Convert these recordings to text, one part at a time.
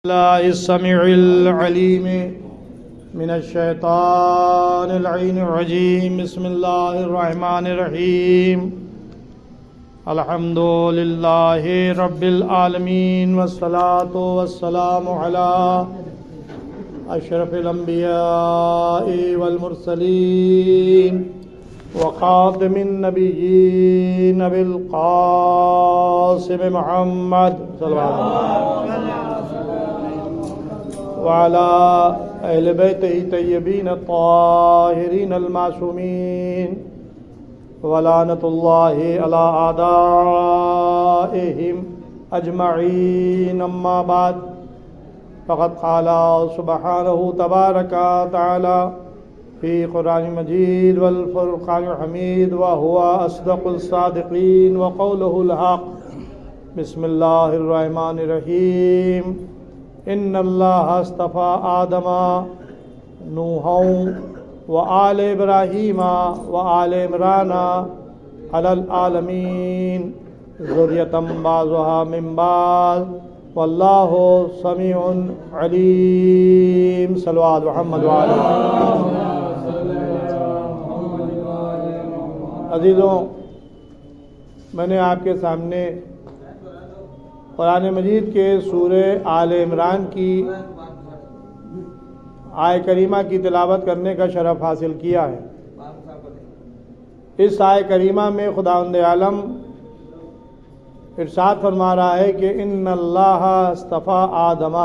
الله السميع العليم من الشيطان اللعين الرجيم. بسم الله الرحمن الرحيم. الحمد لله رب العالمين والصلاة والسلام على أشرف الأنبياء والمرسلين وخاتم النبيين بالقاسم محمد صلى الله عليه وسلم وعلى أهل بيته الطيبين الطاهرين المعصومين ولعنة الله على أعدائهم أجمعين. أما بعد فقد قال سبحانه تبارك وتعالى في قرآن المجيد والفرقان الحميد وهو أصدق الصادقين وقوله الحق. بسم الله الرحمن الرحيم. ان اللہ اصطفى آدم نوحا وآل ابراہیم وآل عمران علی العالمین ذریۃ بعضها من بعض واللہ سمیع علیم. صلوات محمد وعلی عزیزوں، میں نے آپ کے سامنے قرآن مجید کے سورہ آل عمران کی آیہ کریمہ کی تلاوت کرنے کا شرف حاصل کیا ہے. اس آیہ کریمہ میں خداوند عالم ارشاد فرما رہا ہے کہ ان اللہ اصطفیٰ آدم،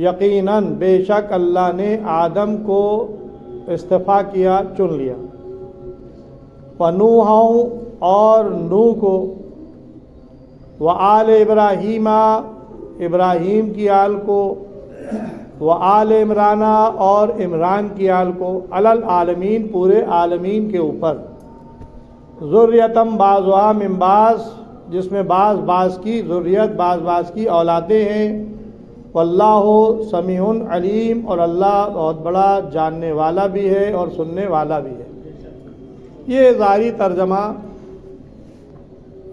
یقیناً بے شک اللہ نے آدم کو اصطفیٰ کیا، چن لیا. ونوح، اور نوح کو، وآل ابراہیم، ابراہیم کی آل کو، وآل عمران، اور عمران کی آل کو، علی العالمین، پورے عالمین کے اوپر. ذریۃ بعضها من بعض، جس میں بعض کی ذریت، بعض کی اولادیں ہیں. واللہ سمیع علیم، اور اللہ بہت بڑا جاننے والا بھی ہے اور سننے والا بھی ہے. یہ ظاہری ترجمہ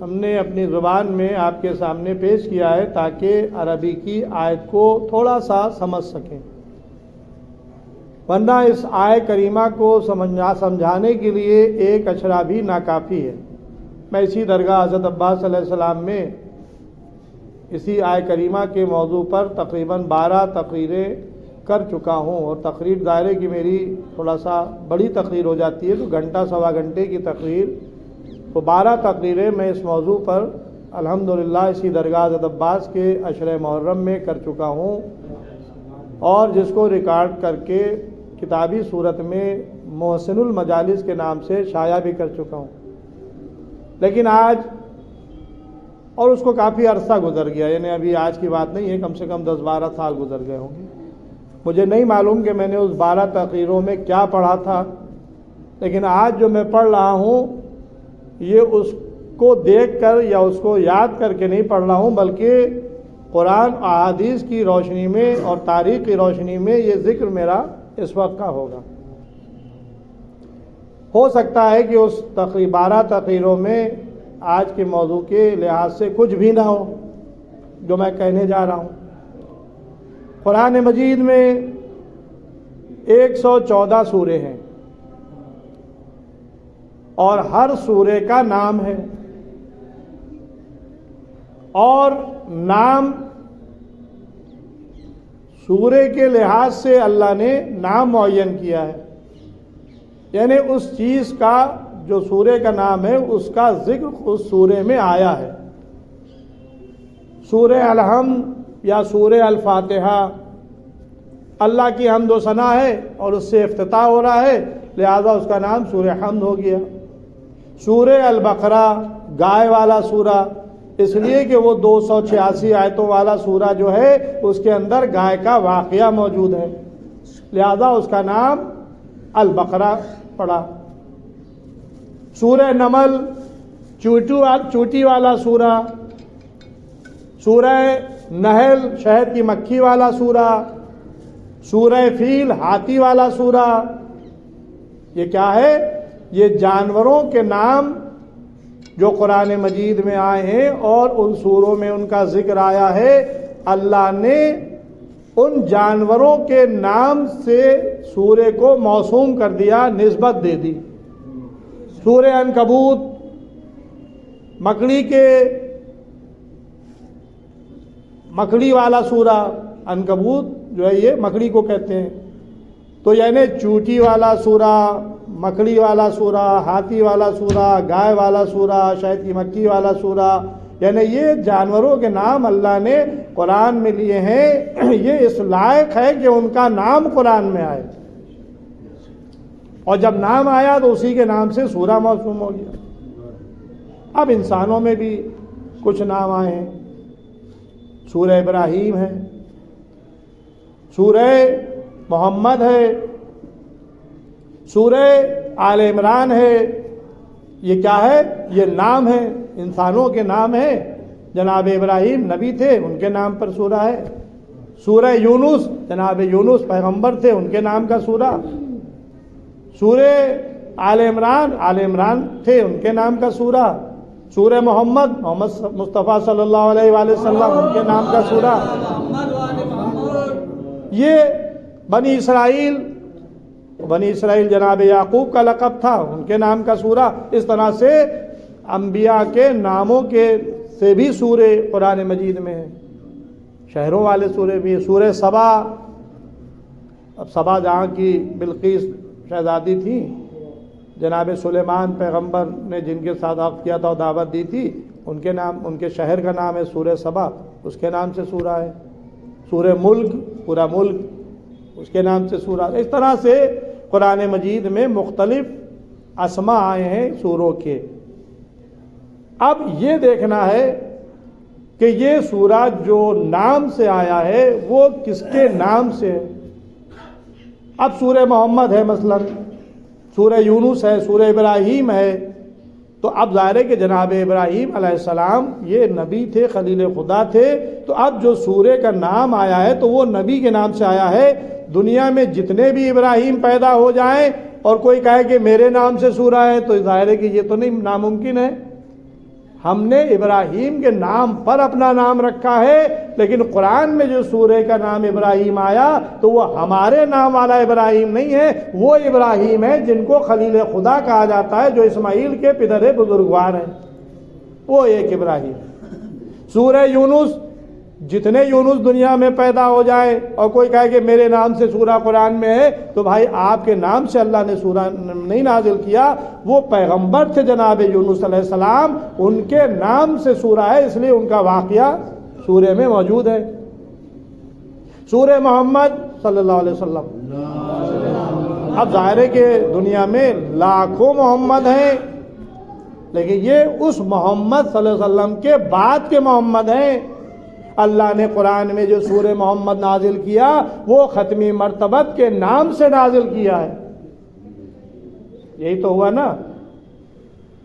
ہم نے اپنی زبان میں آپ کے سامنے پیش کیا ہے تاکہ عربی کی آیت کو تھوڑا سا سمجھ سکیں، ورنہ اس آیت کریمہ کو سمجھانے کے لیے ایک اشرا بھی ناکافی ہے. میں اسی درگاہ حضرت عباس علیہ السلام میں اسی آیت کریمہ کے موضوع پر تقریباً 12 تقریریں کر چکا ہوں، اور تقریر دائرے کی میری تھوڑا سا بڑی تقریر ہو جاتی ہے، تو گھنٹہ سوا گھنٹے کی تقریر، تو 12 تقریریں میں اس موضوع پر الحمدللہ اسی درگاہ حضرت عباس کے عشرہ محرم میں کر چکا ہوں، اور جس کو ریکارڈ کر کے کتابی صورت میں محسن المجالس کے نام سے شائع بھی کر چکا ہوں. لیکن آج، اور اس کو کافی عرصہ گزر گیا، یعنی ابھی آج کی بات نہیں ہے، کم سے کم 10-12 سال گزر گئے ہوں گے. مجھے نہیں معلوم کہ میں نے اس 12 تقریروں میں کیا پڑھا تھا، لیکن آج جو میں پڑھ رہا ہوں یہ اس کو دیکھ کر یا اس کو یاد کر کے نہیں پڑھ رہا ہوں، بلکہ قرآن احادیث کی روشنی میں اور تاریخ کی روشنی میں یہ ذکر میرا اس وقت کا ہوگا. ہو سکتا ہے کہ اس 12 تقریروں میں آج کے موضوع کے لحاظ سے کچھ بھی نہ ہو جو میں کہنے جا رہا ہوں. قرآن مجید میں 114 سورے ہیں، اور ہر سورے کا نام ہے، اور نام سورے کے لحاظ سے اللہ نے نام معین کیا ہے، یعنی اس چیز کا جو سورے کا نام ہے اس کا ذکر اس سورے میں آیا ہے. سورہ الحمد یا سورہ الفاتحہ اللہ کی حمد و ثنا ہے، اور اس سے افتتاح ہو رہا ہے، لہذا اس کا نام سورہ حمد ہو گیا. سورہ البقرہ گائے والا سورہ، اس لیے کہ وہ 286 آیتوں والا سورہ جو ہے اس کے اندر گائے کا واقعہ موجود ہے، لہذا اس کا نام البقرہ پڑا. سورہ نمل چوٹی والا سورہ، سورہ نحل شہد کی مکھی والا سورہ، سورہ فیل ہاتھی والا سورہ. یہ کیا ہے؟ یہ جانوروں کے نام جو قرآن مجید میں آئے ہیں اور ان سوروں میں ان کا ذکر آیا ہے، اللہ نے ان جانوروں کے نام سے سورہ کو موسوم کر دیا، نسبت دے دی۔ سورہ عنکبوت مکڑی والا سورہ، عنکبوت جو ہے یہ مکڑی کو کہتے ہیں، تو یعنی چوٹی والا سورہ، مکڑی والا سورہ، ہاتھی والا سورہ، گائے والا سورہ، شہد کی مکھی والا سورہ، یعنی یہ جانوروں کے نام اللہ نے قرآن میں لیے ہیں۔ یہ اس لائق ہے کہ ان کا نام قرآن میں آئے، اور جب نام آیا تو اسی کے نام سے سورہ موسوم ہو گیا۔ اب انسانوں میں بھی کچھ نام آئے ہیں، سورہ ابراہیم ہے، سورہ محمد ہے، سورہ آل عمران ہے۔ یہ کیا ہے؟ یہ نام ہے، انسانوں کے نام ہیں۔ جناب ابراہیم نبی تھے، ان کے نام پر سورہ ہے۔ سورہ یونس، جناب یونس پیغمبر تھے، ان کے نام کا سورہ۔ سورہ آل عمران تھے، ان کے نام کا سورہ۔ سورہ محمد مصطفیٰ صلی اللہ علیہ وآلہ وسلم، ان کے نام کا سورہ۔ یہ بنی اسرائیل جناب یعقوب کا لقب تھا، ان کے نام کا سورہ۔ اس طرح سے انبیاء کے ناموں کے سے بھی سورے قرآن مجید میں ہیں، شہروں والے سورے بھی ہیں۔ سورہ سبا، اب سبا جہاں کی بلقیس شہزادی تھی، جناب سلیمان پیغمبر نے جن کے ساتھ عقد کیا تھا اور دعوت دی تھی، ان کے نام، ان کے شہر کا نام ہے سورہ سبا، اس کے نام سے سورہ ہے۔ سورہ ملک، پورا ملک، اس کے نام سے سورہ۔ اس طرح سے قرآن مجید میں مختلف اسماء آئے ہیں سوروں کے۔ اب یہ دیکھنا ہے کہ یہ سورہ جو نام سے آیا ہے وہ کس کے نام سے ہے۔ اب سورہ محمد ہے مثلا، سورہ یونس ہے، سورہ ابراہیم ہے، تو اب ظاہر ہے کہ جناب ابراہیم علیہ السلام یہ نبی تھے، خلیل خدا تھے، تو اب جو سورے کا نام آیا ہے تو وہ نبی کے نام سے آیا ہے۔ دنیا میں جتنے بھی ابراہیم پیدا ہو جائیں اور کوئی کہے کہ میرے نام سے سورہ ہے، تو ظاہر ہے کہ یہ تو نہیں، ناممکن ہے۔ ہم نے ابراہیم کے نام پر اپنا نام رکھا ہے، لیکن قرآن میں جو سورہ کا نام ابراہیم آیا تو وہ ہمارے نام والا ابراہیم نہیں ہے، وہ ابراہیم ہے جن کو خلیل خدا کہا جاتا ہے، جو اسماعیل کے پدر بزرگوار ہیں، وہ ایک ابراہیم۔ سورہ یونس، جتنے یونس دنیا میں پیدا ہو جائے اور کوئی کہے کہ میرے نام سے سورہ قرآن میں ہے، تو بھائی آپ کے نام سے اللہ نے سورہ نہیں نازل کیا، وہ پیغمبر تھے جناب یونس علیہ السلام، ان کے نام سے سورہ ہے، اس لیے ان کا واقعہ سورہ میں موجود ہے۔ سورہ محمد صلی اللہ علیہ وسلم، اب ظاہر ہے کہ دنیا میں لاکھوں محمد ہیں، لیکن یہ اس محمد صلی اللہ علیہ وسلم کے بعد کے محمد ہیں۔ اللہ نے قرآن میں جو سورہ محمد نازل کیا وہ ختمی مرتبت کے نام سے نازل کیا ہے۔ یہی تو ہوا نا،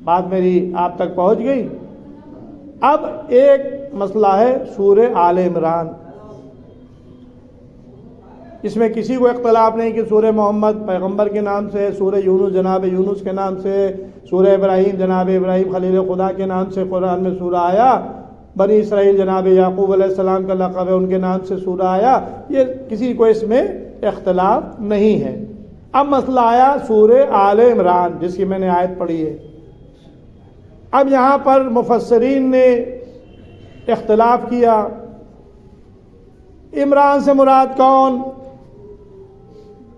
بات میری آپ تک پہنچ گئی۔ اب ایک مسئلہ ہے سورہ آل عمران، اس میں کسی کو اختلاف نہیں کہ سورہ محمد پیغمبر کے نام سے، سورہ یونس جناب یونس کے نام سے، سورہ ابراہیم جناب ابراہیم خلیل خدا کے نام سے قرآن میں سورہ آیا، بنی اسرائیل جناب یعقوب علیہ السلام کا لقب ہے، ان کے نام سے سورہ آیا، یہ کسی کو اس میں اختلاف نہیں ہے۔ اب مسئلہ آیا سورہ آل عمران جس کی میں نے آیت پڑھی ہے۔ اب یہاں پر مفسرین نے اختلاف کیا، عمران سے مراد کون؟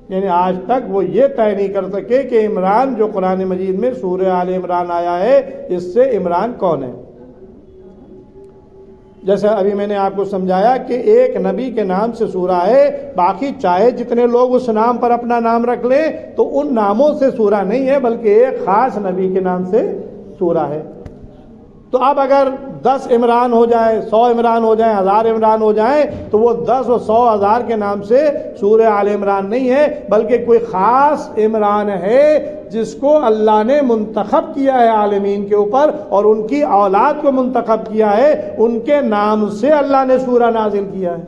یعنی آج تک وہ یہ طے نہیں کر سکے کہ عمران جو قرآن مجید میں سورہ آل عمران آیا ہے اس سے عمران کون ہے۔ جیسے ابھی میں نے آپ کو سمجھایا کہ ایک نبی کے نام سے سورہ ہے، باقی چاہے جتنے لوگ اس نام پر اپنا نام رکھ لیں تو ان ناموں سے سورہ نہیں ہے، بلکہ ایک خاص نبی کے نام سے سورہ ہے۔ تو اب اگر 10 عمران ہو جائیں، 100 عمران ہو جائیں، 1000 عمران ہو جائیں، تو وہ 10 اور 100 1000 کے نام سے سورہ آل عمران نہیں ہے، بلکہ کوئی خاص عمران ہے جس کو اللہ نے منتخب کیا ہے عالمین کے اوپر، اور ان کی اولاد کو منتخب کیا ہے، ان کے نام سے اللہ نے سورہ نازل کیا ہے۔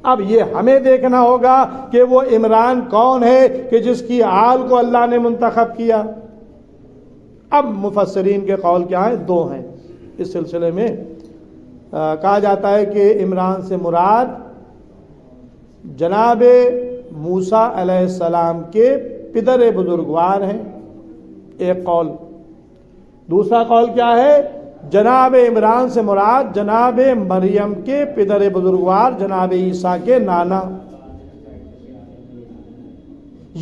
اب یہ ہمیں دیکھنا ہوگا کہ وہ عمران کون ہے کہ جس کی آل کو اللہ نے منتخب کیا۔ اب مفسرین کے قول کیا ہیں؟ 2 ہیں اس سلسلے میں۔ کہا جاتا ہے کہ عمران سے مراد جناب موسیٰ علیہ السلام کے پدر بزرگوار ہیں، ایک قول۔ دوسرا قول کیا ہے؟ جناب عمران سے مراد جناب مریم کے پدر بزرگوار جناب عیسیٰ کے نانا۔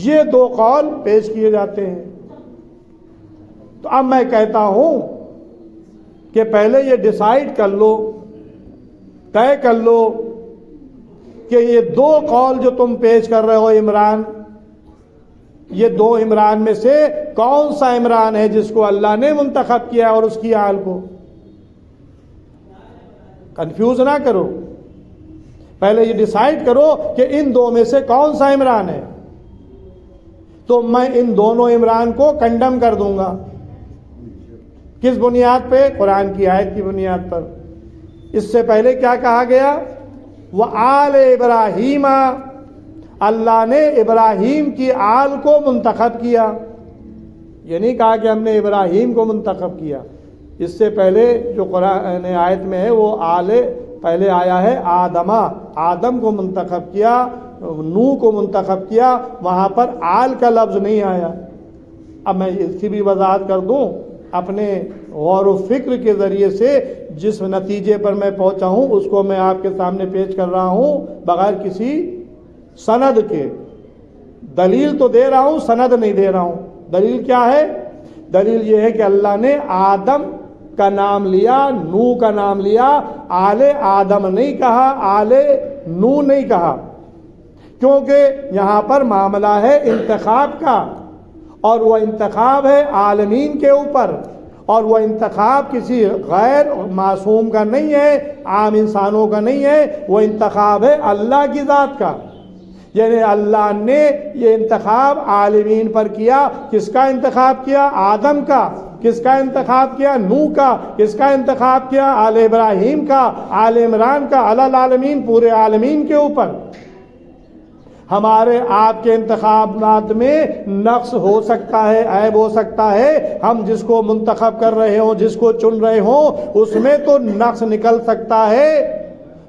یہ دو قول پیش کیے جاتے ہیں۔ تو اب میں کہتا ہوں کہ پہلے یہ ڈیسائیڈ کر لو، طے کر لو کہ یہ دو قول جو تم پیش کر رہے ہو عمران، یہ دو عمران میں سے کون سا عمران ہے جس کو اللہ نے منتخب کیا اور اس کی آل کو؟ کنفیوز نہ کرو، پہلے یہ ڈیسائیڈ کرو کہ ان دو میں سے کون سا عمران ہے، تو میں ان دونوں عمران کو کنڈم کر دوں گا۔ کس بنیاد پہ؟ قرآن کی آیت کی بنیاد پر۔ اس سے پہلے کیا کہا گیا؟ وآل ابراہیم، اللہ نے ابراہیم کی آل کو منتخب کیا، یہ نہیں کہا کہ ہم نے ابراہیم کو منتخب کیا۔ اس سے پہلے جو قرآن آیت میں ہے وہ آل پہلے آیا ہے آدمہ، آدم کو منتخب کیا، نوح کو منتخب کیا، وہاں پر آل کا لفظ نہیں آیا۔ اب میں اس کی بھی وضاحت کر دوں، اپنے غور و فکر کے ذریعے سے جس نتیجے پر میں پہنچا ہوں اس کو میں آپ کے سامنے پیش کر رہا ہوں بغیر کسی سند کے۔ دلیل تو دے رہا ہوں، سند نہیں دے رہا ہوں۔ دلیل کیا ہے؟ دلیل یہ ہے کہ اللہ نے آدم کا نام لیا، نوح کا نام لیا، آل آدم نہیں کہا، آل نوح نہیں کہا، کیونکہ یہاں پر معاملہ ہے انتخاب کا، اور وہ انتخاب ہے عالمین کے اوپر، اور وہ انتخاب کسی غیر معصوم کا نہیں ہے، عام انسانوں کا نہیں ہے، وہ انتخاب ہے اللہ کی ذات کا۔ یعنی اللہ نے یہ انتخاب عالمین پر کیا۔ کس کا انتخاب کیا؟ آدم کا۔ کس کا انتخاب کیا؟ نوح کا۔ کس کا انتخاب کیا؟ آل ابراہیم کا، آل عمران کا، علی العالمین، پورے عالمین کے اوپر۔ ہمارے آپ کے انتخابات میں نقص ہو سکتا ہے، عیب ہو سکتا ہے، ہم جس کو منتخب کر رہے ہوں، جس کو چن رہے ہوں، اس میں تو نقص نکل سکتا ہے،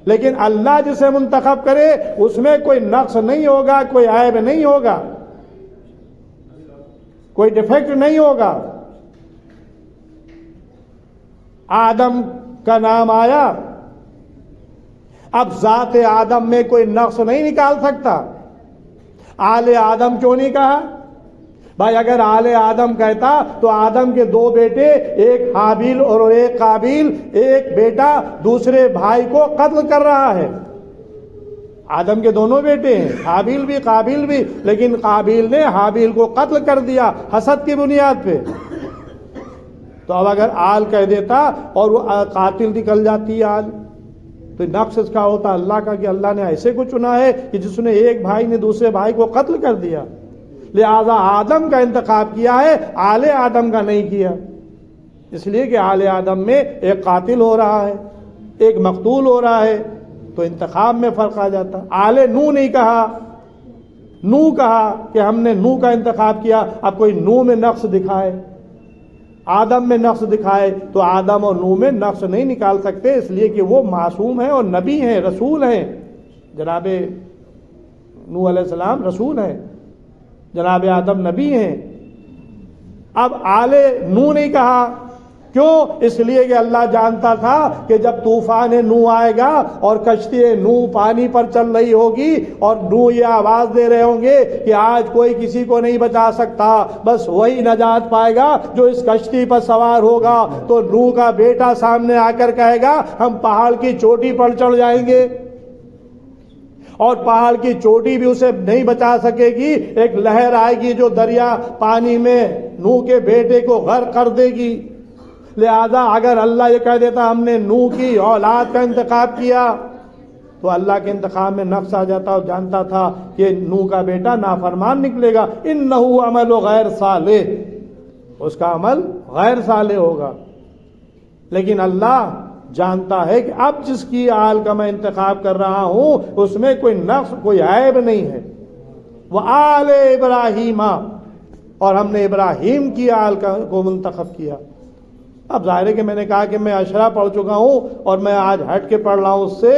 لیکن اللہ جسے منتخب کرے اس میں کوئی نقص نہیں ہوگا، کوئی عیب نہیں ہوگا، کوئی ڈیفیکٹ نہیں ہوگا۔ آدم کا نام آیا، اب ذات آدم میں کوئی نقص نہیں نکال سکتا۔ آل آدم کیوں نہیں کہا؟ بھائی اگر آل آدم کہتا تو آدم کے دو بیٹے، ایک حابیل اور ایک قابیل، ایک بیٹا دوسرے بھائی کو قتل کر رہا ہے۔ آدم کے دونوں بیٹے ہیں، حابیل بھی قابیل بھی، لیکن قابیل نے حابیل کو قتل کر دیا حسد کی بنیاد پہ۔ تو اب اگر آل کہہ دیتا اور وہ قاتل نکل جاتی آل، تو نقص اس کا ہوتا اللہ کا کہ اللہ نے ایسے کو چنا ہے کہ جس نے ایک بھائی نے دوسرے بھائی کو قتل کر دیا۔ لہذا آدم کا انتخاب کیا ہے، آل آدم کا نہیں کیا، اس لیے کہ آل آدم میں ایک قاتل ہو رہا ہے، ایک مقتول ہو رہا ہے، تو انتخاب میں فرق آ جاتا۔ آل نوح نہیں کہا، نوح کہا کہ ہم نے نوح کا انتخاب کیا۔ اب کوئی نوح میں نقص دکھائے، آدم میں نقص دکھائے، تو آدم اور نوح میں نقص نہیں نکال سکتے، اس لیے کہ وہ معصوم ہیں اور نبی ہیں، رسول ہیں۔ جناب نوح علیہ السلام رسول ہیں، جناب آدم نبی ہیں۔ اب آل نوح نہیں کہا، کیوں؟ اس لیے کہ اللہ جانتا تھا کہ جب طوفان نوح آئے گا اور کشتی نوح پانی پر چل رہی ہوگی اور نوح یہ آواز دے رہے ہوں گے کہ آج کوئی کسی کو نہیں بچا سکتا، بس وہی نجات پائے گا جو اس کشتی پر سوار ہوگا، تو نوح کا بیٹا سامنے آ کر کہے گا ہم پہاڑ کی چوٹی پر چڑھ جائیں گے، اور پہاڑ کی چوٹی بھی اسے نہیں بچا سکے گی، ایک لہر آئے گی جو دریا پانی میں نوح کے بیٹے کو غرق کر دے گی۔ لہذا اگر اللہ یہ کہہ دیتا ہم نے نوح کی اولاد کا انتخاب کیا، تو اللہ کے انتخاب میں نقص آ جاتا، اور جانتا تھا کہ نوح کا بیٹا نافرمان نکلے گا، انہو عمل غیر صالح، اس کا عمل غیر صالح ہوگا۔ لیکن اللہ جانتا ہے کہ اب جس کی آل کا میں انتخاب کر رہا ہوں اس میں کوئی نقص، کوئی عیب نہیں ہے۔ وآل ابراہیم، اور ہم نے ابراہیم کی آل کو منتخب کیا۔ اب ظاہر ہے کہ میں نے کہا کہ میں عشرہ پڑھ چکا ہوں اور میں آج ہٹ کے پڑھ رہا ہوں اس سے،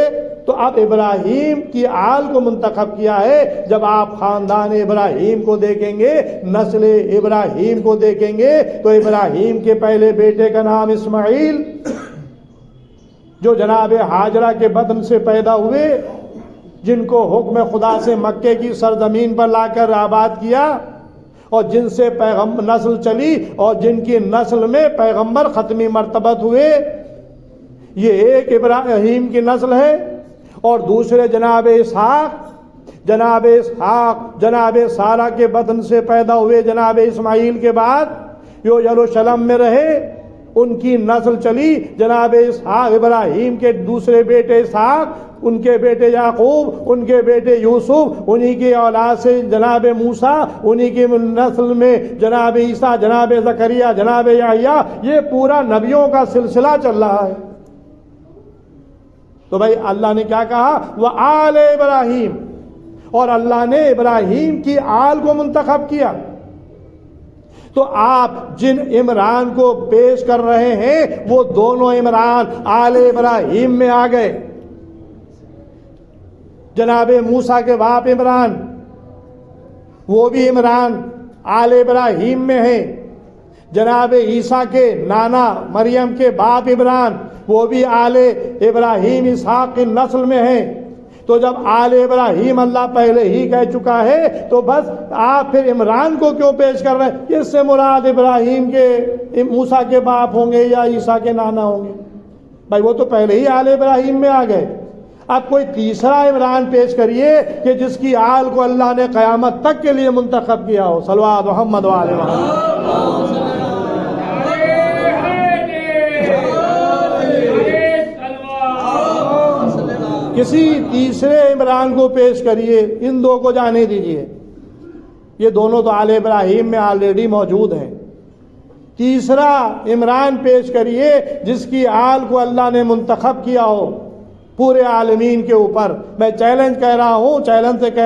تو اب ابراہیم کی آل کو منتخب کیا ہے۔ جب آپ خاندان ابراہیم کو دیکھیں گے، نسل ابراہیم کو دیکھیں گے، تو ابراہیم کے پہلے بیٹے کا نام اسماعیل، جو جناب ہاجرہ کے بدن سے پیدا ہوئے، جن کو حکم خدا سے مکے کی سرزمین پر لا کر آباد کیا، اور جن سے پیغمبر نسل چلی اور جن کی نسل میں پیغمبر ختمی مرتبت ہوئے، یہ ایک ابراہیم کی نسل ہے۔ اور دوسرے جناب اسحاق جناب سارہ کے بدن سے پیدا ہوئے، جناب اسماعیل کے بعد جو یروشلم میں رہے، ان کی نسل چلی، جناب اسحاق ابراہیم کے دوسرے بیٹے اسحاق، ان کے بیٹے یعقوب، ان کے بیٹے یوسف، انہی کی اولاد سے جناب موسیٰ، انہی کی نسل میں جناب عیسیٰ، جناب زکریا، جناب یحییٰ، یہ پورا نبیوں کا سلسلہ چل رہا ہے۔ تو بھائی اللہ نے کیا کہا؟ وآل ابراہیم، اور اللہ نے ابراہیم کی آل کو منتخب کیا۔ تو آپ جن عمران کو پیش کر رہے ہیں وہ دونوں عمران آل ابراہیم میں آ گئے۔ جناب موسیٰ کے باپ عمران، وہ بھی عمران آل ابراہیم میں ہیں۔ جناب عیسیٰ کے نانا مریم کے باپ عمران، وہ بھی آل ابراہیم اسحاق کی نسل میں ہیں۔ تو جب آل ابراہیم اللہ پہلے ہی کہہ چکا ہے تو بس آپ پھر عمران کو کیوں پیش کر رہے ہیں؟ اس سے مراد ابراہیم کے موسیٰ کے باپ ہوں گے یا عیسیٰ کے نانا ہوں گے؟ بھائی وہ تو پہلے ہی آل ابراہیم میں آ گئے۔ اب کوئی تیسرا عمران پیش کریے کہ جس کی آل کو اللہ نے قیامت تک کے لیے منتخب کیا ہو۔ صلوات محمد وآل محمد۔ کسی تیسرے عمران کو پیش کریے، ان دو کو جانے دیجئے، یہ دونوں تو آل ابراہیم میں آلریڈی موجود ہیں۔ تیسرا عمران پیش کریے جس کی آل کو اللہ نے منتخب کیا ہو پورے عالمین کے اوپر۔ میں چیلنج سے کہہ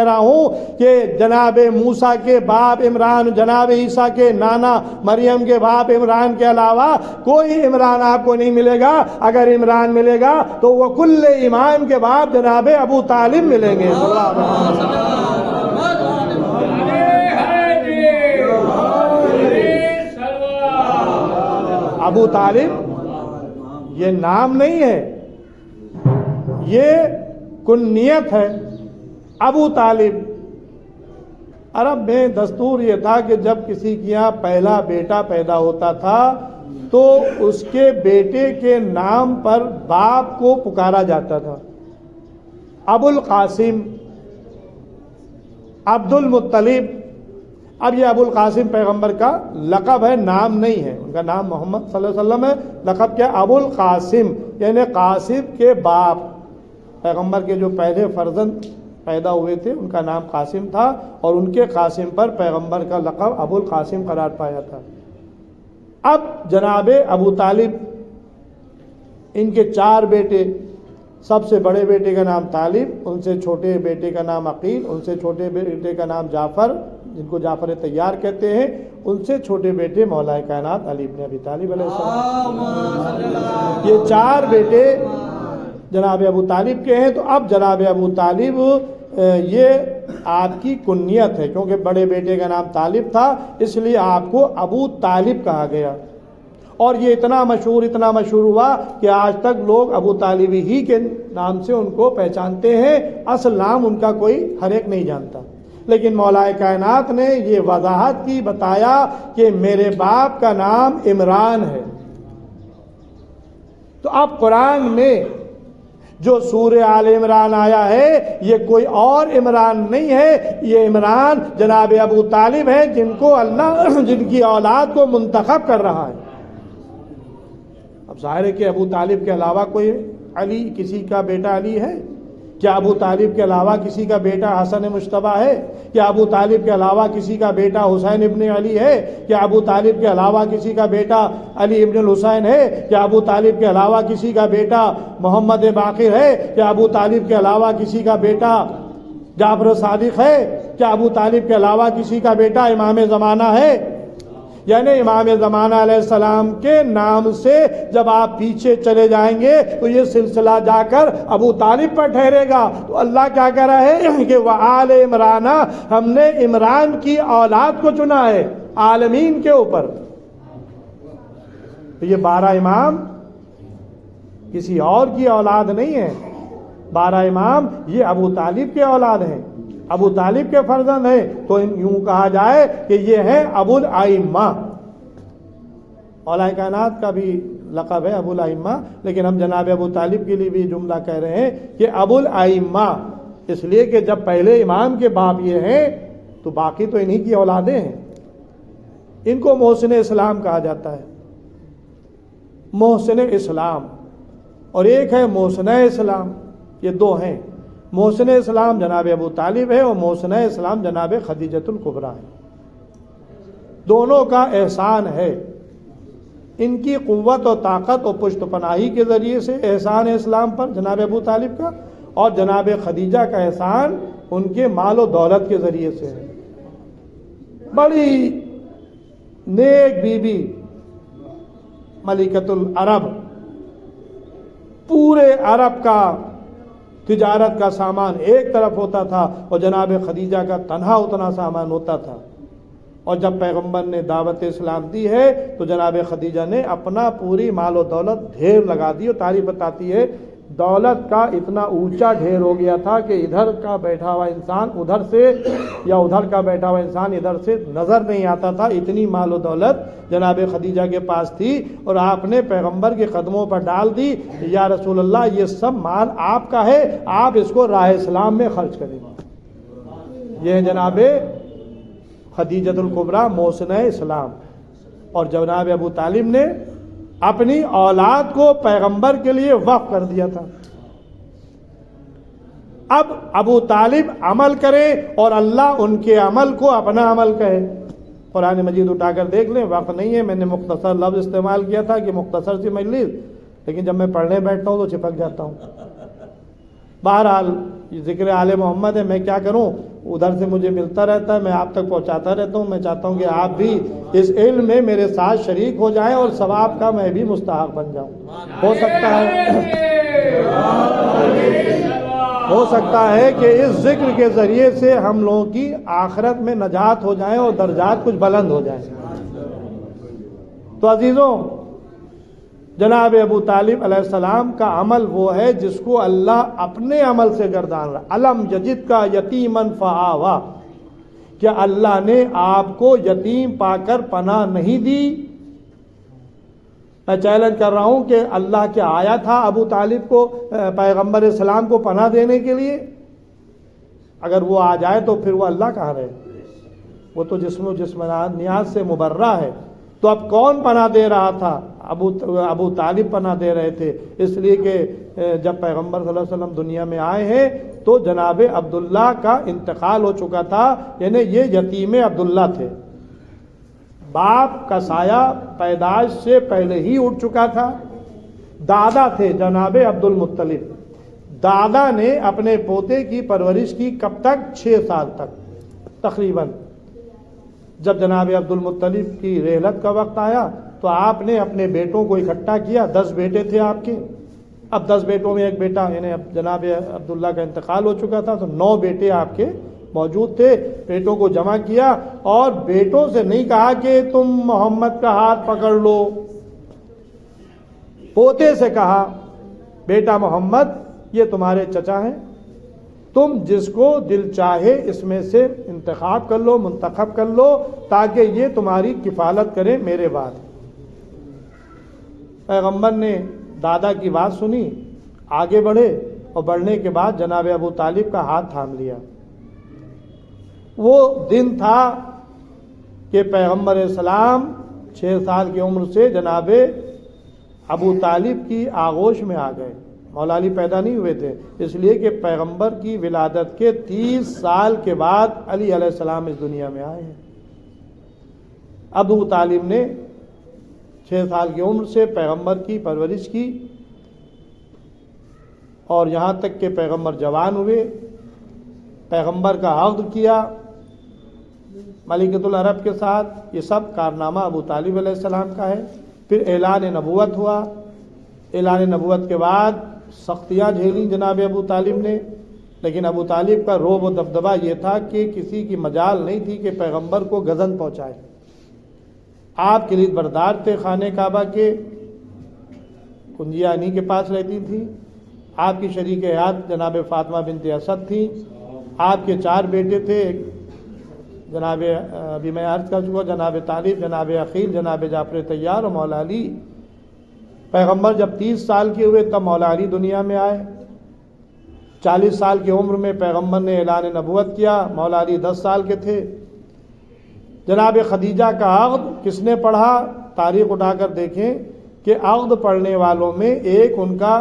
رہا ہوں کہ جناب موسیٰ کے باپ عمران، جناب عیسیٰ کے نانا مریم کے باپ عمران کے علاوہ کوئی عمران آپ کو نہیں ملے گا۔ اگر عمران ملے گا تو وہ کل امام کے باپ جناب ابو طالب ملیں گے۔ ابو طالب یہ نام نہیں ہے، یہ کنیت ہے۔ ابو طالب، عرب میں دستور یہ تھا کہ جب کسی کے یہاں پہلا بیٹا پیدا ہوتا تھا تو اس کے بیٹے کے نام پر باپ کو پکارا جاتا تھا۔ ابو القاسم، عبد المطلب۔ اب یہ ابو القاسم پیغمبر کا لقب ہے، نام نہیں ہے، ان کا نام محمد صلی اللہ علیہ وسلم ہے، لقب کیا؟ ابو القاسم، یعنی قاسم کے باپ۔ پیغمبر کے جو پہلے فرزند پیدا ہوئے تھے ان کا نام قاسم تھا، اور ان کے قاسم پر پیغمبر کا لقب ابو القاسم قرار پایا تھا۔ اب جناب ابو طالب، ان کے 4 بیٹے، سب سے بڑے بیٹے کا نام طالب، ان سے چھوٹے بیٹے کا نام عقیل، ان سے چھوٹے بیٹے کا نام جعفر، جن کو جعفر طیار کہتے ہیں، ان سے چھوٹے بیٹے مولا کائنات علی بن ابی طالب علیہ السلام۔ یہ 4 بیٹے جناب ابو طالب کے ہیں۔ تو اب جناب ابو طالب یہ آپ کی کنیت ہے، کیونکہ بڑے بیٹے کا نام طالب تھا اس لیے آپ کو ابو طالب کہا گیا، اور یہ اتنا مشہور ہوا کہ آج تک لوگ ابو طالب ہی کے نام سے ان کو پہچانتے ہیں، اصل نام ان کا کوئی ہر ایک نہیں جانتا۔ لیکن مولا کائنات نے یہ وضاحت کی، بتایا کہ میرے باپ کا نام عمران ہے۔ تو اب قرآن میں جو سورہ آل عمران آیا ہے یہ کوئی اور عمران نہیں ہے، یہ عمران جناب ابو طالب ہیں، جن کو اللہ جن کی اولاد کو منتخب کر رہا ہے۔ اب ظاہر ہے کہ ابو طالب کے علاوہ کوئی علی، کسی کا بیٹا علی ہے کیا؟ ابو طالب کے علاوہ کسی کا بیٹا حسن مجتبیٰ ہے کیا؟ ابو طالب کے علاوہ کسی کا بیٹا حسین ابن علی ہے کیا؟ ابو طالب کے علاوہ کسی کا بیٹا علی ابن الحسین ہے کیا؟ ابو طالب کے علاوہ کسی کا بیٹا محمد باقر ہے کیا؟ ابو طالب کے علاوہ کسی کا بیٹا جعفر صادق ہے کیا؟ ابو طالب کے علاوہ کسی کا بیٹا امام زمانہ ہے؟ یعنی امام زمانہ علیہ السلام کے نام سے جب آپ پیچھے چلے جائیں گے تو یہ سلسلہ جا کر ابو طالب پر ٹھہرے گا. تو اللہ کیا کہہ رہا ہے کہ وآل عمران، ہم نے عمران کی اولاد کو چنا ہے عالمین کے اوپر. تو یہ 12 امام کسی اور کی اولاد نہیں ہے. 12 امام یہ ابو طالب کے اولاد ہیں، ابو طالب کے فرزند ہیں. تو یوں کہا جائے کہ یہ ہیں ابو الائمہ. اولیاء کائنات کا بھی لقب ہے ابو الائمہ، لیکن ہم جناب ابو طالب کے لیے بھی جملہ کہہ رہے ہیں کہ ابو الائمہ، اس لیے کہ جب پہلے امام کے باپ یہ ہیں تو باقی تو انہی کی اولادیں ہیں. ان کو محسن اسلام کہا جاتا ہے. محسن اسلام اور ایک ہے محسن اسلام، یہ دو ہیں. محسن اسلام جناب ابو طالب ہے اور محسن اسلام جناب خدیجۃ الکبریٰ ہے. دونوں کا احسان ہے. ان کی قوت و طاقت و پشت پناہی کے ذریعے سے احسان اسلام پر جناب ابو طالب کا، اور جناب خدیجہ کا احسان ان کے مال و دولت کے ذریعے سے ہے. بڑی نیک بی بی ملکۃ العرب، پورے عرب کا تجارت کا سامان ایک طرف ہوتا تھا اور جناب خدیجہ کا تنہا اتنا سامان ہوتا تھا. اور جب پیغمبر نے دعوت اسلام دی ہے تو جناب خدیجہ نے اپنا پوری مال و دولت ڈھیر لگا دی. اور تاریخ بتاتی ہے دولت کا اتنا اونچا ڈھیر ہو گیا تھا کہ ادھر کا بیٹھا ہوا انسان ادھر سے یا ادھر کا بیٹھا ہوا انسان ادھر سے نظر نہیں آتا تھا. اتنی مال و دولت جناب خدیجہ کے پاس تھی اور آپ نے پیغمبر کے قدموں پر ڈال دی. یا رسول اللہ یہ سب مال آپ کا ہے، آپ اس کو راہ اسلام میں خرچ کریں. یہ جناب خدیجۃ الکبریٰ محسنہ اسلام. اور جناب ابو طالب نے اپنی اولاد کو پیغمبر کے لیے وقف کر دیا تھا. اب ابو طالب عمل کرے اور اللہ ان کے عمل کو اپنا عمل کہے. قرآن مجید اٹھا کر دیکھ لیں، وقت نہیں ہے، میں نے مختصر لفظ استعمال کیا تھا کہ مختصر سی مجلس، لیکن جب میں پڑھنے بیٹھتا ہوں تو چپک جاتا ہوں. بہرحال یہ ذکر آل محمد ہے، میں کیا کروں، ادھر سے مجھے ملتا رہتا ہے، میں آپ تک پہنچاتا رہتا ہوں. میں چاہتا ہوں کہ آپ بھی اس علم میں میرے ساتھ شریک ہو جائیں اور ثواب کا میں بھی مستحق بن جاؤں. ہو سکتا ہے کہ اس ذکر کے ذریعے سے ہم لوگوں کی آخرت میں نجات ہو جائیں اور درجات کچھ بلند ہو جائیں. تو عزیزوں، جناب ابو طالب علیہ السلام کا عمل وہ ہے جس کو اللہ اپنے عمل سے گردان رہا. الم یجد کا یتیمن فآوا، کیا اللہ نے آپ کو یتیم پا کر پناہ نہیں دی؟ میں چیلنج کر رہا ہوں کہ اللہ کیا آیا تھا ابو طالب کو، پیغمبر اسلام کو پناہ دینے کے لیے؟ اگر وہ آ جائے تو پھر وہ اللہ کہاں رہے؟ وہ تو جسم و جسمانیات سے مبرہ ہے. تو اب کون پناہ دے رہا تھا؟ ابو طالب پناہ دے رہے تھے. اس لیے کہ جب پیغمبر صلی اللہ علیہ وسلم دنیا میں آئے ہیں تو جناب عبداللہ کا انتقال ہو چکا تھا، یعنی یہ یتیم عبداللہ تھے. باپ کا سایہ پیدائش سے پہلے ہی اٹھ چکا تھا. دادا تھے جناب عبد المطلب. دادا نے اپنے پوتے کی پرورش کی کب تک؟ 6 سال تک تقریباً. جب جناب عبد المطلب کی رحلت کا وقت آیا تو آپ نے اپنے بیٹوں کو اکٹھا کیا. 10 بیٹے تھے آپ کے. اب 10 بیٹوں میں ایک بیٹا، یعنی جناب عبداللہ کا انتقال ہو چکا تھا، تو 9 بیٹے آپ کے موجود تھے. بیٹوں کو جمع کیا اور بیٹوں سے نہیں کہا کہ تم محمد کا ہاتھ پکڑ لو. پوتے سے کہا بیٹا محمد یہ تمہارے چچا ہیں، تم جس کو دل چاہے اس میں سے انتخاب کر لو، منتخب کر لو، تاکہ یہ تمہاری کفالت کریں میرے بعد. پیغمبر نے دادا کی بات سنی، آگے بڑھے اور بڑھنے کے بعد جناب ابو طالب کا ہاتھ تھام لیا. وہ دن تھا کہ پیغمبر اسلام 6 سال کی عمر سے جناب ابو طالب کی آغوش میں آ گئے. مولا علی پیدا نہیں ہوئے تھے، اس لیے کہ پیغمبر کی ولادت کے 30 سال کے بعد علی علیہ السلام اس دنیا میں آئے ہیں. ابو طالب نے 6 سال کی عمر سے پیغمبر کی پرورش کی اور یہاں تک کہ پیغمبر جوان ہوئے، پیغمبر کا عقد کیا، ملکۃ العرب کے ساتھ، یہ سب کارنامہ ابو طالب علیہ السلام کا ہے۔ پھر اعلان نبوت ہوا، اعلان نبوت کے بعد سختیاں جھیلیں جناب ابو طالب نے، لیکن ابو طالب کا رعب و دبدبہ یہ تھا کہ کسی کی مجال نہیں تھی کہ پیغمبر کو گزن پہنچائے۔ آپ کلید بردار تھے خانہ کعبہ کے، کنجیاں انہی کے پاس رہتی تھی۔ آپ کی شریک حیات جناب فاطمہ بنت اسد تھیں۔ آپ کے 4 بیٹے تھے، جناب ابھی میں عرض کر چکا، جناب طالب، جناب عقیل، جناب جعفر طیار اور مولا علی۔ پیغمبر جب 30 سال کے ہوئے تب مولا علی دنیا میں آئے۔ 40 سال کی عمر میں پیغمبر نے اعلان نبوت کیا، مولا علی 10 سال کے تھے۔ جناب خدیجہ کا عقد کس نے پڑھا؟ تاریخ اٹھا کر دیکھیں کہ عقد پڑھنے والوں میں ایک ان کا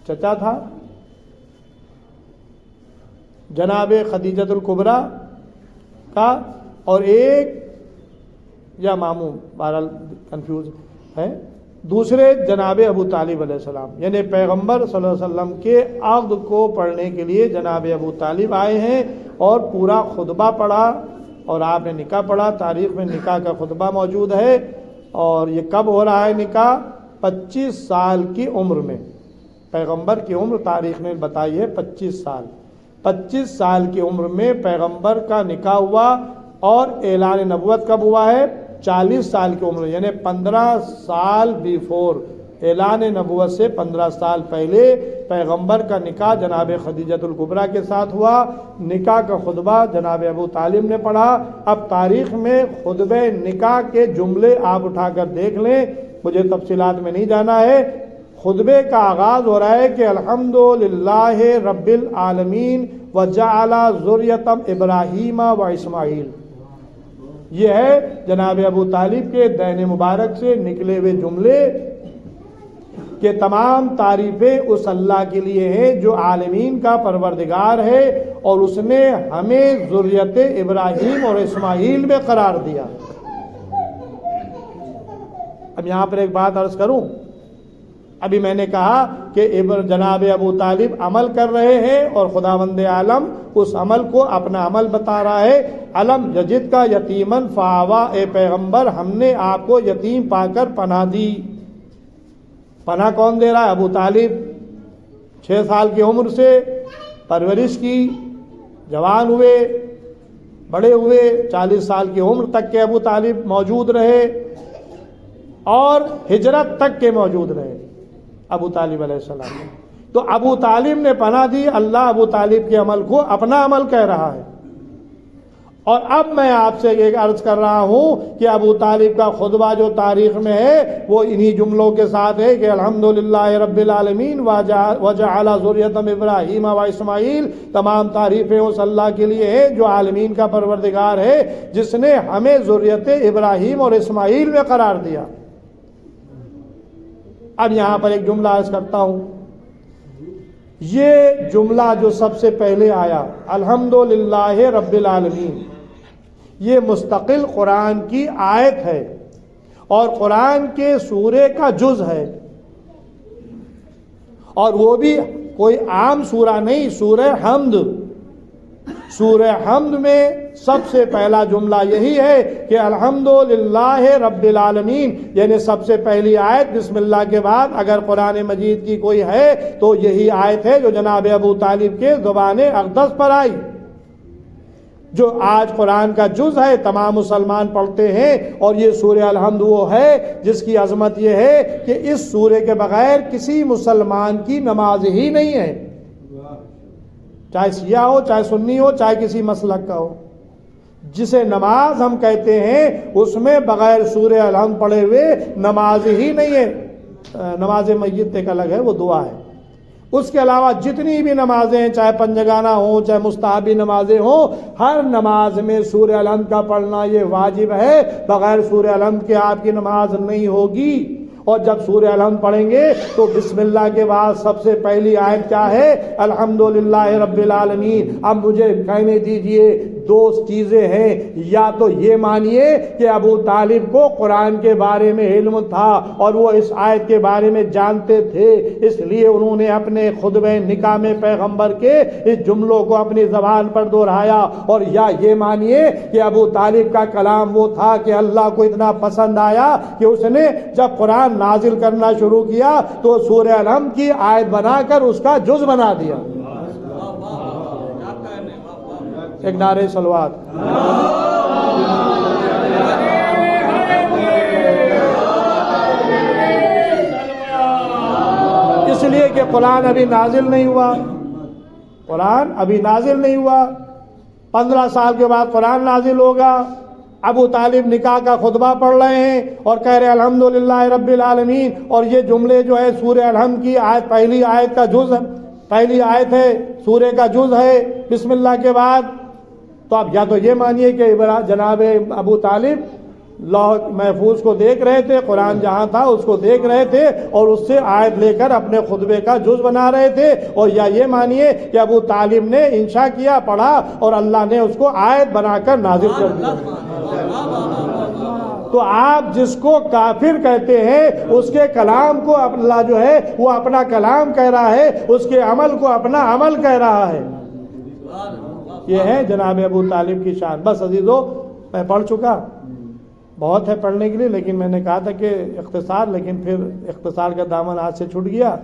چچا تھا، جناب خدیجۃ الکبریٰ کا، اور ایک یا ماموں، بہرحال کنفیوز ہے، دوسرے جناب ابو طالب علیہ السلام، یعنی پیغمبر صلی اللہ علیہ وسلم کے عقد کو پڑھنے کے لیے جناب ابو طالب آئے ہیں اور پورا خطبہ پڑھا اور آپ نے نکاح پڑھا۔ تاریخ میں نکاح کا خطبہ موجود ہے، اور یہ کب ہو رہا ہے نکاح؟ 25 سال کی عمر میں۔ پیغمبر کی عمر تاریخ نے بتائی ہے 25 سال۔ 25 سال کی عمر میں پیغمبر کا نکاح ہوا، اور اعلان نبوت کب ہوا ہے؟ 40 سال کی عمر، یعنی 15 سال بیفور، اعلان نبوت سے 15 سال پہلے پیغمبر کا نکاح جناب خدیجۃ الکبریٰ کے ساتھ ہوا۔ نکاح کا خطبہ جناب ابو طالب نے پڑھا۔ اب تاریخ میں خطبہ نکاح کے جملے آپ اٹھا کر دیکھ لیں، مجھے تفصیلات میں نہیں جانا ہے۔ خطبے کا آغاز ہو رہا ہے کہ الحمدللہ رب العالمین وجعل ذریۃ ابراہیم و اسماعیل۔ یہ ہے جناب ابو طالب کے دین مبارک سے نکلے ہوئے جملے کہ تمام تعریفیں اس اللہ کے لیے ہیں جو عالمین کا پروردگار ہے، اور اس نے ہمیں ذریت ابراہیم اور اسماعیل میں قرار دیا۔ اب یہاں پر ایک بات عرض کروں، ابھی میں نے کہا کہ جناب ابو طالب عمل کر رہے ہیں اور خداوند عالم اس عمل کو اپنا عمل بتا رہا ہے۔ علم یجد کا یتیمن فآوا، اے پیغمبر ہم نے آپ کو یتیم پا کر پناہ دی۔ پناہ کون دے رہا ہے؟ ابو طالب۔ 6 سال کی عمر سے پرورش کی، جوان ہوئے، بڑے ہوئے، 40 سال کی عمر تک کے ابو طالب موجود رہے، اور ہجرت تک کے موجود رہے ابو طالب علیہ السلام۔ تو ابو طالب نے پناہ دی، اللہ ابو طالب کے عمل کو اپنا عمل کہہ رہا ہے۔ اور اب میں آپ سے ایک عرض کر رہا ہوں کہ ابو طالب کا خطبہ جو تاریخ میں ہے وہ انہی جملوں کے ساتھ ہے کہ الحمدللہ رب العالمین وجعل ذریۃ ابراہیم و اسماعیل، تمام تعریفیں اس اللہ کے لیے ہیں جو عالمین کا پروردگار ہے، جس نے ہمیں ذریت ابراہیم اور اسماعیل میں قرار دیا۔ اب یہاں پر ایک جملہ عرض کرتا ہوں، یہ جملہ جو سب سے پہلے آیا الحمدللہ رب العالمین، یہ مستقل قرآن کی آیت ہے اور قرآن کے سورے کا جز ہے، اور وہ بھی کوئی عام سورہ نہیں، سورہ حمد۔ سورہ حمد میں سب سے پہلا جملہ یہی ہے کہ الحمدللہ رب العالمین، یعنی سب سے پہلی آیت بسم اللہ کے بعد اگر قرآن مجید کی کوئی ہے تو یہی آیت ہے جو جناب ابو طالب کے زبان اقدس پر آئی، جو آج قرآن کا جز ہے، تمام مسلمان پڑھتے ہیں۔ اور یہ سورہ الحمد وہ ہے جس کی عظمت یہ ہے کہ اس سورے کے بغیر کسی مسلمان کی نماز ہی نہیں ہے، چاہے شیعہ ہو، چاہے سنی ہو، چاہے کسی مسلک کا ہو۔ جسے نماز ہم کہتے ہیں اس میں بغیر سورہ الحمد پڑھے ہوئے نماز ہی نہیں ہے۔ نماز میت ایک الگ ہے، وہ دعا ہے۔ اس کے علاوہ جتنی بھی نمازیں ہیں، چاہے پنجگانہ ہوں، چاہے مستحبی نمازیں ہوں، ہر نماز میں سورہ الحمد کا پڑھنا یہ واجب ہے۔ بغیر سورہ الحمد کے آپ کی نماز نہیں ہوگی۔ اور جب سورہ الحمد پڑھیں گے تو بسم اللہ کے بعد سب سے پہلی آیت کیا ہے؟ الحمدللہ رب العالمین۔ اب مجھے کہنے دیجئے دو چیزیں ہیں، یا تو یہ مانیے کہ ابو طالب کو قرآن کے بارے میں علم تھا اور وہ اس آیت کے بارے میں جانتے تھے، اس لیے انہوں نے اپنے خطبہ نکاح میں پیغمبر کے اس جملوں کو اپنی زبان پر دہرایا، اور یا یہ مانیے کہ ابو طالب کا کلام وہ تھا کہ اللہ کو اتنا پسند آیا کہ اس نے جب قرآن نازل کرنا شروع کیا تو سورہ الحمد کی آیت بنا کر اس کا جز بنا دیا۔ ایک نعرہ صلوات۔ اس لیے کہ قرآن ابھی نازل نہیں ہوا، قرآن ابھی نازل نہیں ہوا، 15 سال کے بعد قرآن نازل ہوگا۔ ابو طالب نکاح کا خطبہ پڑھ رہے ہیں اور کہہ رہے الحمدللہ رب العالمین، اور یہ جملے جو ہے سورہ الحمد کی آیت، پہلی آیت کا جز، پہلی آیت ہے سورہ کا جز ہے بسم اللہ کے بعد۔ تو اب یا تو یہ مانیے کہ جناب ابو طالب لوح محفوظ کو دیکھ رہے تھے، قرآن جہاں تھا اس کو دیکھ رہے تھے اور اس سے آیت لے کر اپنے خطبے کا جز بنا رہے تھے، اور یا یہ مانیے کہ ابو طالب نے انشاء کیا، پڑھا اور اللہ نے اس کو آیت بنا کر نازل کر دیا۔ تو آپ جس کو کافر کہتے ہیں اس کے کلام کو اللہ جو ہے وہ اپنا کلام کہہ رہا ہے، اس کے عمل کو اپنا عمل کہہ رہا ہے۔ یہ ہے جناب ابو طالب کی شان۔ بس عزیزو، میں پڑھ چکا، بہت ہے پڑھنے کے لیے، لیکن میں نے کہا تھا کہ اختصار، لیکن پھر اختصار کا دامن ہاتھ سے چھوٹ گیا۔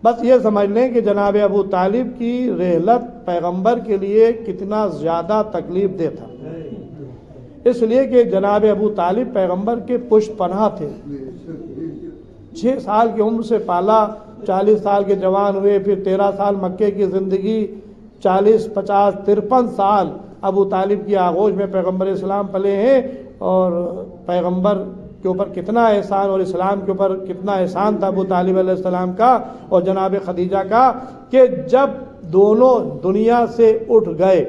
بس یہ سمجھ لیں کہ جناب ابو طالب کی رحلت پیغمبر کے لیے کتنا زیادہ تکلیف دہ تھا، اس لیے کہ جناب ابو طالب پیغمبر کے پشت پناہ تھے۔ 6 سال کی عمر سے پالا، 40 سال کے جوان ہوئے، پھر 13 سال مکے کی زندگی، 40 50 53 سال ابو طالب کی آغوش میں پیغمبر اسلام پلے ہیں، اور پیغمبر کے اوپر کتنا احسان اور اسلام کے اوپر کتنا احسان تھا ابو طالب علیہ السلام کا اور جناب خدیجہ کا، کہ جب دونوں دنیا سے اٹھ گئے،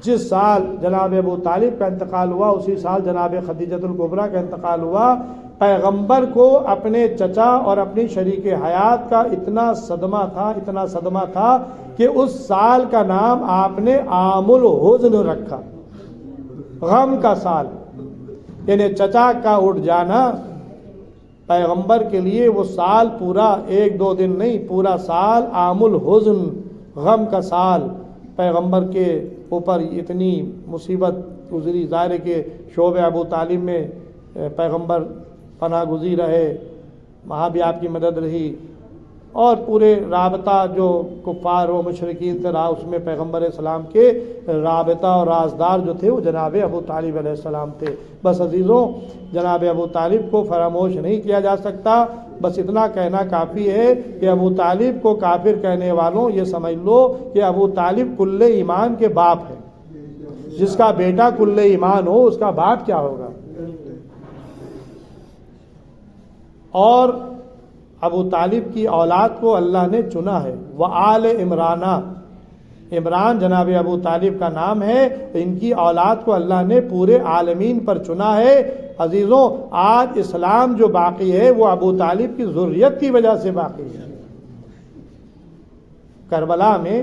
جس سال جناب ابو طالب کا انتقال ہوا اسی سال جناب خدیجۃ الکبریٰ کا انتقال ہوا۔ پیغمبر کو اپنے چچا اور اپنی شریک حیات کا اتنا صدمہ تھا کہ اس سال کا نام آپ نے عام الحزن رکھا، غم کا سال، یعنی چچا کا اٹھ جانا پیغمبر کے لیے وہ سال پورا 1-2 دن نہیں، پورا سال عام الحزن، غم کا سال پیغمبر کے اوپر اتنی مصیبت گزری۔ ظاہر کے شعب ابو طالب میں پیغمبر پناہ گزیر رہے، وہاں بھی آپ کی مدد رہی، اور پورے رابطہ جو کفار و مشرکین سے رہا اس میں پیغمبر اسلام کے رابطہ اور رازدار جو تھے وہ جناب ابو طالب علیہ السلام تھے۔ بس عزیزوں، جناب ابو طالب کو فراموش نہیں کیا جا سکتا۔ بس اتنا کہنا کافی ہے کہ ابو طالب کو کافر کہنے والوں یہ سمجھ لو کہ ابو طالب کل ایمان کے باپ ہے۔ جس کا بیٹا کل ایمان ہو اس کا باپ کیا ہوگا؟ اور ابو طالب کی اولاد کو اللہ نے چنا ہے، وآل عمران، عمران جناب ابو طالب کا نام ہے، ان کی اولاد کو اللہ نے پورے عالمین پر چنا ہے۔ عزیزوں، آج اسلام جو باقی ہے وہ ابو طالب کی ذریت کی وجہ سے باقی ہے۔ کربلا میں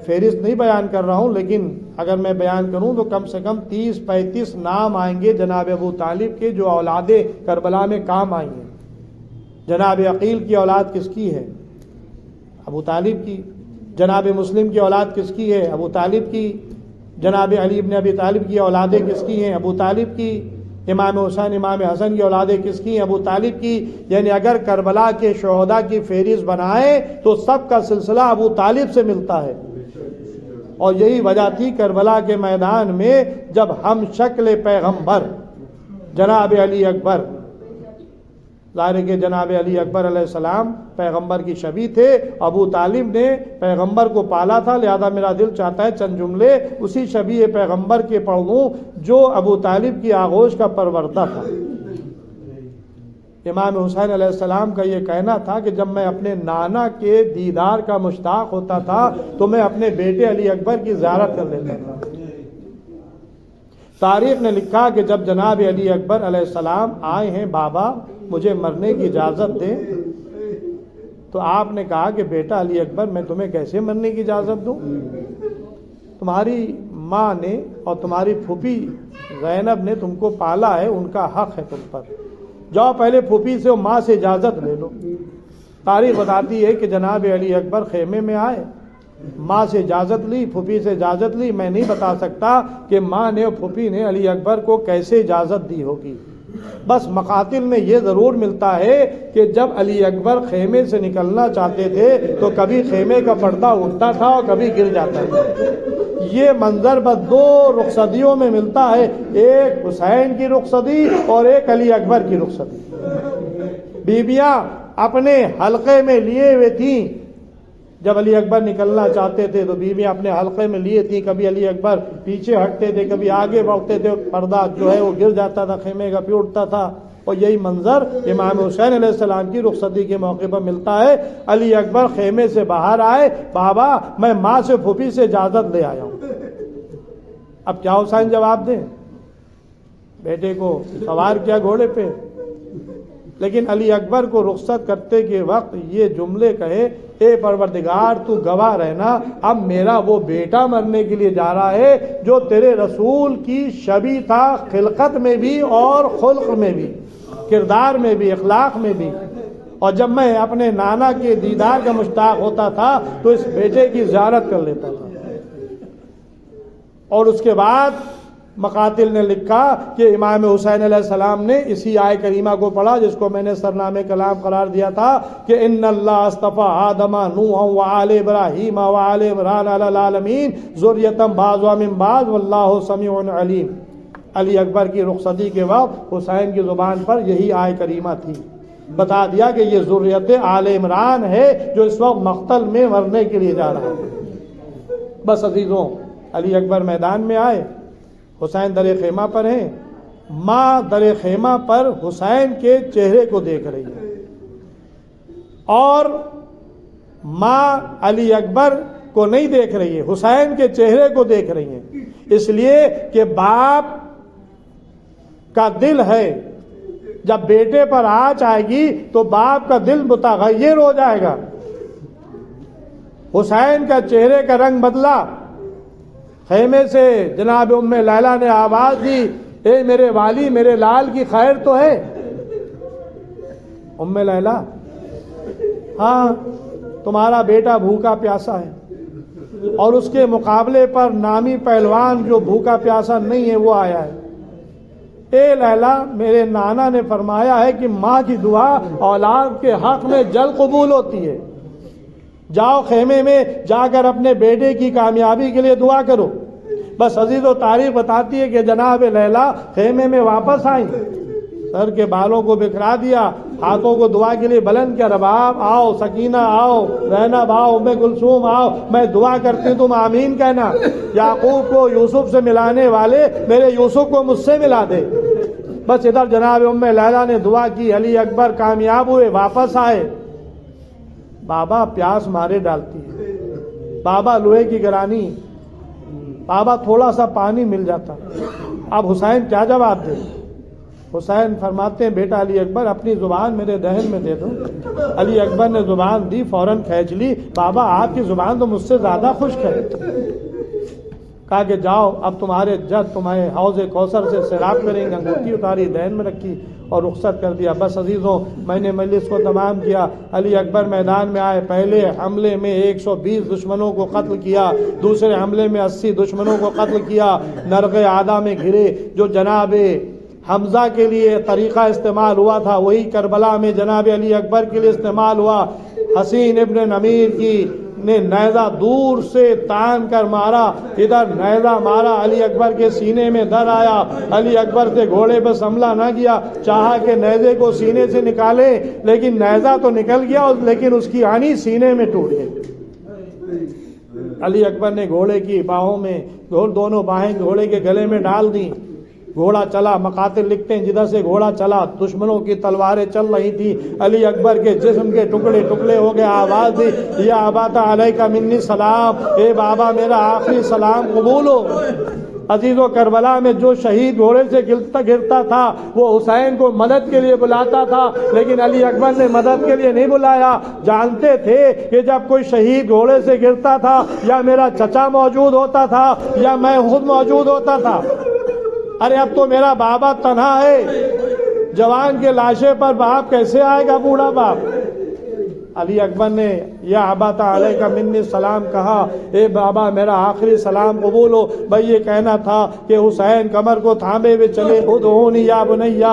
فہرست نہیں بیان کر رہا ہوں، لیکن اگر میں بیان کروں تو کم سے کم 30-35 نام آئیں گے جناب ابو طالب کے جو اولادیں کربلا میں کام آئی ہیں۔ جناب عقیل کی اولاد کس کی ہے؟ ابو طالب کی۔ جناب مسلم کی اولاد کس کی ہے؟ ابو طالب کی۔ جناب علی ابن ابی طالب کی اولادیں کس کی ہیں؟ ابو طالب کی۔ امام حسین امام حسن کی اولادیں کس کی ہیں؟ ابو طالب کی۔ یعنی اگر کربلا کے شہداء کی فہرست بنائیں تو سب کا سلسلہ ابو طالب سے ملتا ہے، اور یہی وجہ تھی کربلا کے میدان میں جب ہم شکل پیغمبر جناب علی اکبر، ظاہر کہ جناب علی اکبر علیہ السلام پیغمبر کی شبیہ تھے، ابو طالب نے پیغمبر کو پالا تھا، لہذا میرا دل چاہتا ہے چند جملے اسی شبیہ پیغمبر کے پڑھ لوں جو ابو طالب کی آغوش کا پروردہ تھا۔ امام حسین علیہ السلام کا یہ کہنا تھا کہ جب میں اپنے نانا کے دیدار کا مشتاق ہوتا تھا تو میں اپنے بیٹے علی اکبر کی زیارت کر لیتا تھا۔ تاریخ نے لکھا کہ جب جناب علی اکبر علیہ السلام آئے ہیں، بابا مجھے مرنے کی اجازت دیں، تو آپ نے کہا کہ بیٹا علی اکبر میں تمہیں کیسے مرنے کی اجازت دوں؟ تمہاری ماں نے اور تمہاری پھوپھی زینب نے تم کو پالا ہے، ان کا حق ہے تم پر، جاؤ پہلے پھوپھی سے اور ماں سے اجازت لے لو۔ تاریخ بتاتی ہے کہ جناب علی اکبر خیمے میں آئے، ماں سے اجازت لی، پھوپھی سے اجازت لی۔ میں نہیں بتا سکتا کہ ماں نے اور پھوپھی نے علی اکبر کو کیسے اجازت دی ہوگی، بس مقاتل میں یہ ضرور ملتا ہے کہ جب علی اکبر خیمے سے نکلنا چاہتے تھے تو کبھی خیمے کا پردہ اٹھتا تھا اور کبھی گر جاتا تھا۔ یہ منظر بس دو رخصتیوں میں ملتا ہے، ایک حسین کی رخصتی اور ایک علی اکبر کی رخصتی۔ بیویاں اپنے حلقے میں لیے ہوئے تھیں، جب علی اکبر نکلنا چاہتے تھے تو بیویاں اپنے حلقے میں لیے تھیں، کبھی علی اکبر پیچھے ہٹتے تھے، کبھی آگے بڑھتے تھے، پردہ جو ہے وہ گر جاتا تھا، خیمے کا پھر اٹھتا تھا۔ اور یہی منظر امام حسین علیہ السلام کی رخصتی کے موقع پر ملتا ہے۔ علی اکبر خیمے سے باہر آئے، بابا میں ماں سے پھوپھی سے اجازت لے آیا ہوں۔ اب کیا حسین جواب دیں؟ بیٹے کو سوار کیا گھوڑے پہ، لیکن علی اکبر کو رخصت کرتے کے وقت یہ جملے کہے، اے پروردگار تو گواہ رہنا، اب میرا وہ بیٹا مرنے کے لیے جا رہا ہے جو تیرے رسول کی شبیہ تھا، خلقت میں بھی اور خلق میں بھی، کردار میں بھی، اخلاق میں بھی۔ اور جب میں اپنے نانا کے دیدار کا مشتاق ہوتا تھا تو اس بیٹے کی زیارت کر لیتا تھا۔ اور اس کے بعد مقاتل نے لکھا کہ امام حسین علیہ السلام نے اسی آیہ کریمہ کو پڑھا جس کو میں نے سرنامے کلام قرار دیا تھا کہ ان اللہ اصطفیٰ آدم نوحا وآل ابراہیم وآل عمران علی العالمین ذریۃ بعضھا من بعض واللہ سمیع علیم۔ علی اکبر کی رخصتی کے وقت حسین کی زبان پر یہی آیہ کریمہ تھی، بتا دیا کہ یہ ذریت آل عمران ہے جو اس وقت مقتل میں مرنے کے لیے جا رہا ہے۔ بس عزیزوں، علی اکبر میدان میں آئے، حسین در خیمہ پر ہیں، ماں در خیمہ پر حسین کے چہرے کو دیکھ رہی ہے، اور ماں علی اکبر کو نہیں دیکھ رہی ہے، حسین کے چہرے کو دیکھ رہی ہیں، اس لیے کہ باپ کا دل ہے، جب بیٹے پر آنچ آئے گی تو باپ کا دل متغیر ہو جائے گا۔ حسین کا چہرے کا رنگ بدلا، خیمے سے جناب ام لیلہ نے آواز دی، اے میرے والی، میرے لال کی خیر تو ہے؟ ام لیلہ، ہاں تمہارا بیٹا بھوکا پیاسا ہے، اور اس کے مقابلے پر نامی پہلوان جو بھوکا پیاسا نہیں ہے وہ آیا ہے۔ اے لیلہ، میرے نانا نے فرمایا ہے کہ ماں کی دعا اولاد کے حق میں جلد قبول ہوتی ہے، جاؤ خیمے میں جا کر اپنے بیٹے کی کامیابی کے لیے دعا کرو۔ بس عزیز و تاریخ بتاتی ہے کہ جناب لیلہ خیمے میں واپس آئیں، سر کے بالوں کو بکھرا دیا، ہاتھوں کو دعا کے لیے بلند کیا، رباب آؤ، سکینہ آؤ، زینب آؤ، ام کلثوم آؤ، میں دعا کرتی ہوں تم آمین کہنا، یعقوب کو یوسف سے ملانے والے میرے یوسف کو مجھ سے ملا دے۔ بس ادھر جناب ام لیلہ نے دعا کی، علی اکبر کامیاب ہوئے، واپس آئے۔ بابا پیاس مارے ڈالتی ہے، بابا لوہے کی گرانی، بابا تھوڑا سا پانی مل جاتا۔ اب حسین کیا جواب دے؟ حسین فرماتے ہیں، بیٹا علی اکبر اپنی زبان میرے دہن میں دے دو۔ علی اکبر نے زبان دی، فوراً کھینچ لی، بابا آپ کی زبان تو مجھ سے زیادہ خشک ہے۔ کہا کہ جاؤ، اب تمہارے جد تمہیں حوض کوثر سے سیراب کریں گے۔ انگوٹھی اتاری، دہن میں رکھی اور رخصت کر دیا۔ بس عزیزوں، میں نے مجلس کو تمام کیا۔ علی اکبر میدان میں آئے، پہلے حملے میں 120 دشمنوں کو قتل کیا، دوسرے حملے میں 80 دشمنوں کو قتل کیا، نرغ عادہ میں گھرے۔ جو جناب حمزہ کے لیے طریقہ استعمال ہوا تھا وہی کربلا میں جناب علی اکبر کے لیے استعمال ہوا۔ حسین ابن نمیر کی نے نیزہ دور سے تان کر مارا، ادھر نیزہ مارا، علی اکبر کے سینے میں در آیا۔ علی اکبر سے گھوڑے پر حملہ نہ کیا، چاہا کہ نیزے کو سینے سے نکالے، لیکن نیزہ تو نکل گیا، لیکن اس کی آنی سینے میں ٹوٹ گئی۔ علی اکبر نے گھوڑے کی باہوں میں دونوں باہیں گھوڑے کے گلے میں ڈال دیں، گھوڑا چلا۔ مقاتل لکھتے ہیں جدھر سے گھوڑا چلا دشمنوں کی تلواریں چل رہی تھی، علی اکبر کے جسم کے ٹکڑے ٹکڑے ہو گئے۔ آواز دی، یا ابا علیک منی سلام، اے بابا میرا آخری سلام قبول ہو۔ عزیزو کربلا میں جو شہید گھوڑے سے گرتا تھا وہ حسین کو مدد کے لیے بلاتا تھا، لیکن علی اکبر نے مدد کے لیے نہیں بلایا۔ جانتے تھے کہ جب کوئی شہید گھوڑے سے گرتا تھا یا میرا چچا موجود ہوتا تھا یا میں خود موجود ہوتا تھا، ارے اب تو میرا بابا تنہا ہے، جوان کے لاشے پر باپ کیسے آئے گا، بوڑھا باپ؟ علی اکبر نے یا ابا علیہ منی سلام کہا، اے بابا میرا آخری سلام قبول ہو۔ بھائی یہ کہنا تھا کہ حسین کمر کو تھامے ہوئے چلے، ادعونی یا بنیا،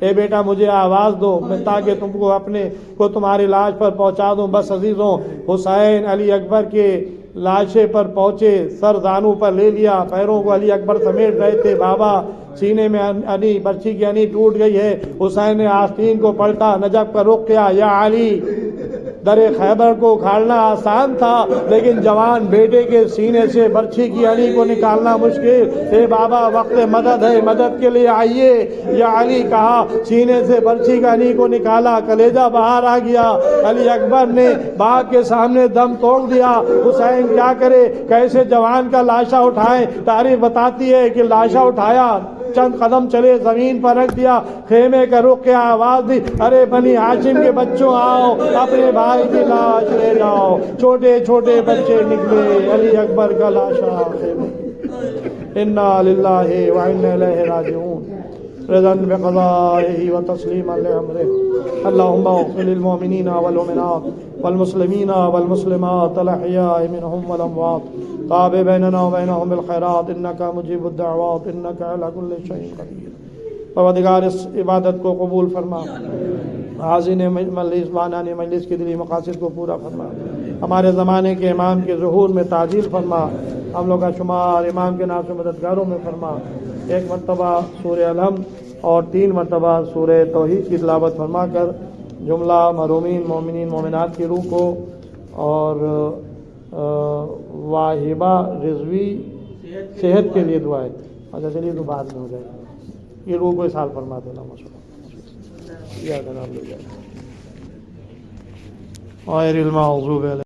اے بیٹا مجھے آواز دو میں تاکہ تم کو اپنے کو تمہاری لاش پر پہنچا دوں۔ بس عزیزوں، حسین علی اکبر کے لاشے پر پہنچے، سر زانو پر لے لیا، پیروں کو علی اکبر سمیٹ رہے تھے۔ بابا سینے میں انی برچی کی انی ٹوٹ گئی ہے۔ حسین نے آستین کو پلٹا، نجف کا رخ کیا، یا علی، در خیبر کو اکھاڑنا آسان تھا لیکن جوان بیٹے کے سینے سے برچھی کی انی کو نکالنا مشکل۔ اے بابا وقت مدد ہے، مدد کے لیے آئیے، یا علی کہا، سینے سے برچھی کا انی کو نکالا، کلیجہ باہر آ گیا۔ علی اکبر نے باغ کے سامنے دم توڑ دیا۔ حسین کیا کرے، کیسے جوان کا لاشا اٹھائیں؟ تاریخ بتاتی ہے کہ لاشا اٹھایا، چند قدم چلے، زمین پر رکھ دیا، خیمے کا رخ کیا، آواز دی، ارے بنی ہاشم کے بچوں آؤ، اپنے بھائی کی لاش لے جاؤ۔ چھوٹے چھوٹے بچے نکلے، علی اکبر کا لاشا خیمے۔ انا للہ و انا الیہ راجعون، رضا بقضائہ و تسلیما لامرہ۔ اللہم اغفر للمؤمنین والمؤمنات والمسلمین والمسلمات الاحیاء منهم والاموات، تابع بیننا و بینہم بالخیرات، انکا مجیب الدعوات، انکا علی کل شیء قدیر۔ پروردگار اس عبادت کو قبول فرما، حاضرین مجلس بانان مجلس کے دلی مقاصد کو پورا فرما، ہمارے زمانے کے امام کے ظہور میں تعجیل فرما، ہم لوگ کا شمار امام کے ناصر مددگاروں میں فرما۔ ایک مرتبہ سورہ الحمد اور 3 مرتبہ سورہ توحید کی تلاوت فرما کر جملہ محرومین مومنین مومنات کی روح کو اور واہبہ رضوی صحت کے لیے دعائیں، اچھا چلیے تو بعد میں ہو جائے گا، یہ روح کو اصحال فرما دینا مشورہ یا جناب لے جائے غیر المغضوب علیہم